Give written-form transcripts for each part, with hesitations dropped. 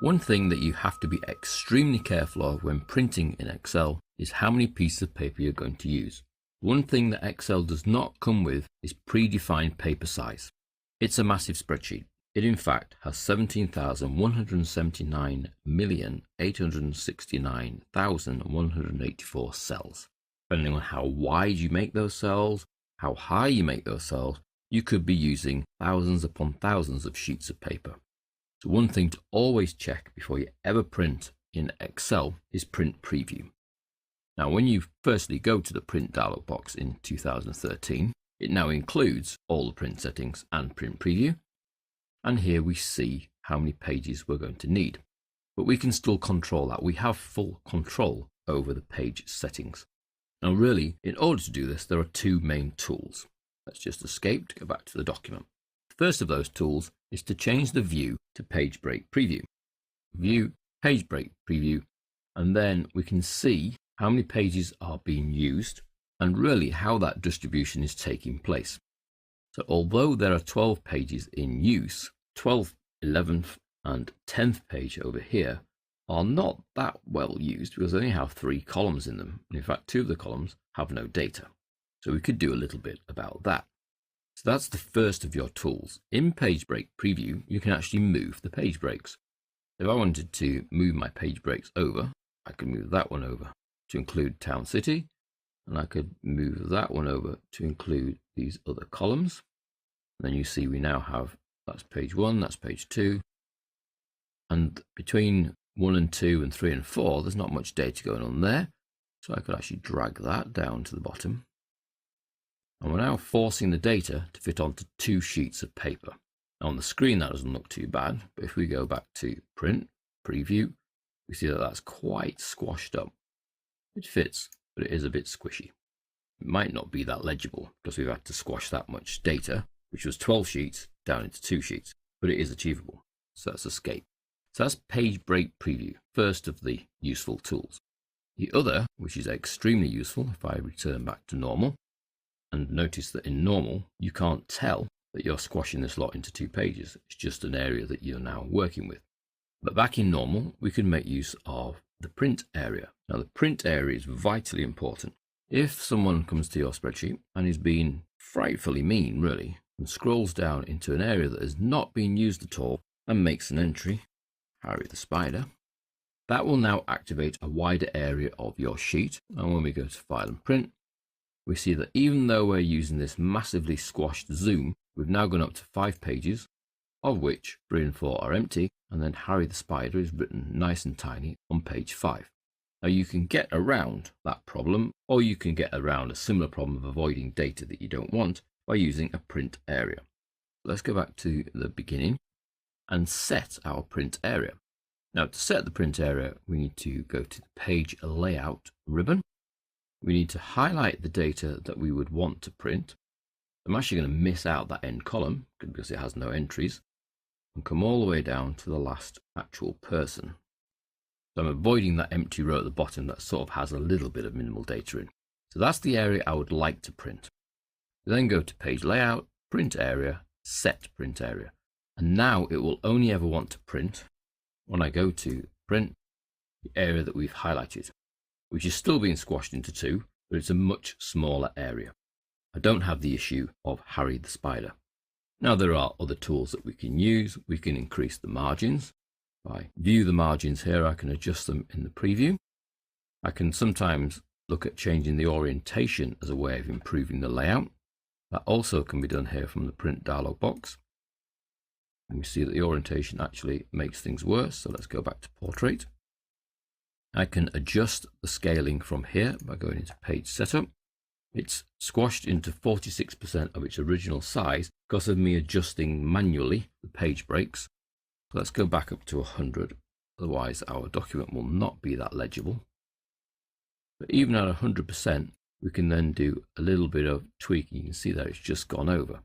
One thing that you have to be extremely careful of when printing in Excel is how many pieces of paper you're going to use. One thing that Excel does not come with is predefined paper size. It's a massive spreadsheet. It in fact has 17,179,869,184 cells. Depending on how wide you make those cells, how high you make those cells, you could be using thousands upon thousands of sheets of paper. So one thing to always check before you ever print in Excel is Print Preview. Now, when you firstly go to the print dialog box in 2013, it now includes all the print settings and Print Preview. And here we see how many pages we're going to need. But we can still control that. We have full control over the page settings. Now, really, in order to do this, there are two main tools. Let's just escape to go back to the document. The first of those tools is to change the view to Page Break Preview. View, Page Break Preview, and then we can see how many pages are being used and really how that distribution is taking place. So although there are 12 pages in use, 12th, 11th and 10th page over here are not that well used because they only have 3 columns in them. And in fact, 2 of the columns have no data. So we could do a little bit about that. So that's the first of your tools. In Page Break Preview, you can actually move the page breaks. If I wanted to move my page breaks over, I could move that one over to include Town City, and I could move that one over to include these other columns. And then you see we now have, that's page 1, that's page 2, and between 1 and 2 and 3 and 4, there's not much data going on there. So I could actually drag that down to the bottom. And we're now forcing the data to fit onto 2 sheets of paper. Now on the screen that doesn't look too bad, but if we go back to Print, Preview, we see that that's quite squashed up. It fits, but it is a bit squishy. It might not be that legible because we've had to squash that much data, which was 12 sheets, down into 2 sheets, but it is achievable. So that's Escape. So that's Page Break Preview, first of the useful tools. The other, which is extremely useful, if I return back to normal, and notice that in normal, you can't tell that you're squashing this lot into 2 pages. It's just an area that you're now working with. But back in normal, we can make use of the print area. Now, the print area is vitally important. If someone comes to your spreadsheet and is being frightfully mean, really, and scrolls down into an area that has not been used at all and makes an entry, Harry the Spider, that will now activate a wider area of your sheet. And when we go to File and Print, we see that even though we're using this massively squashed zoom, we've now gone up to 5 pages, of which 3 and 4 are empty, and then Harry the Spider is written nice and tiny on page 5. Now you can get around that problem, or you can get around a similar problem of avoiding data that you don't want by using a print area. Let's go back to the beginning and set our print area. Now to set the print area, we need to go to the Page Layout ribbon. We need to highlight the data that we would want to print. I'm actually going to miss out that end column because it has no entries, and come all the way down to the last actual person. So I'm avoiding that empty row at the bottom that sort of has a little bit of minimal data in. So that's the area I would like to print. Then go to Page Layout, Print Area, Set Print Area. And now it will only ever want to print when I go to Print, the area that we've highlighted, which is still being squashed into 2, but it's a much smaller area. I don't have the issue of Harry the Spider. Now there are other tools that we can use. We can increase the margins. If I view the margins here, I can adjust them in the preview. I can sometimes look at changing the orientation as a way of improving the layout. That also can be done here from the print dialog box. And we see that the orientation actually makes things worse. So let's go back to portrait. I can adjust the scaling from here by going into Page Setup. It's squashed into 46% of its original size because of me adjusting manually the page breaks. So let's go back up to 100. Otherwise our document will not be that legible. But even at 100%, we can then do a little bit of tweaking. You can see that it's just gone over.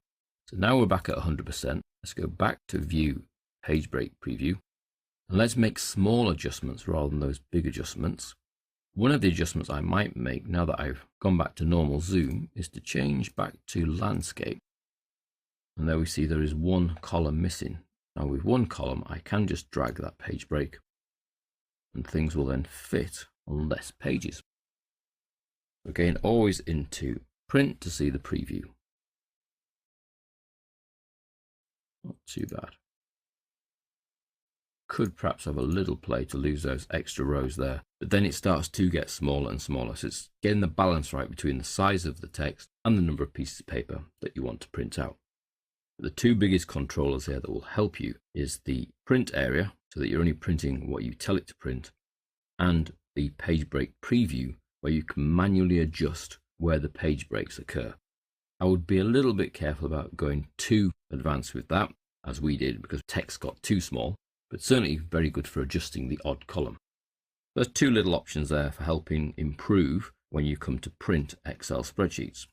So now we're back at 100%. Let's go back to View, Page Break Preview. And let's make small adjustments rather than those big adjustments. One of the adjustments I might make now that I've gone back to normal zoom is to change back to landscape. And there we see there is 1 column missing. Now with one column, I can just drag that page break and things will then fit on less pages. Again, always into print to see the preview. Not too bad. Could perhaps have a little play to lose those extra rows there, but then it starts to get smaller and smaller. So it's getting the balance right between the size of the text and the number of pieces of paper that you want to print out. The two biggest controllers here that will help you is the print area, so that you're only printing what you tell it to print, and the page break preview, where you can manually adjust where the page breaks occur. I would be a little bit careful about going too advanced with that, as we did, because text got too small, but certainly very good for adjusting the odd column. There's two little options there for helping improve when you come to print Excel spreadsheets.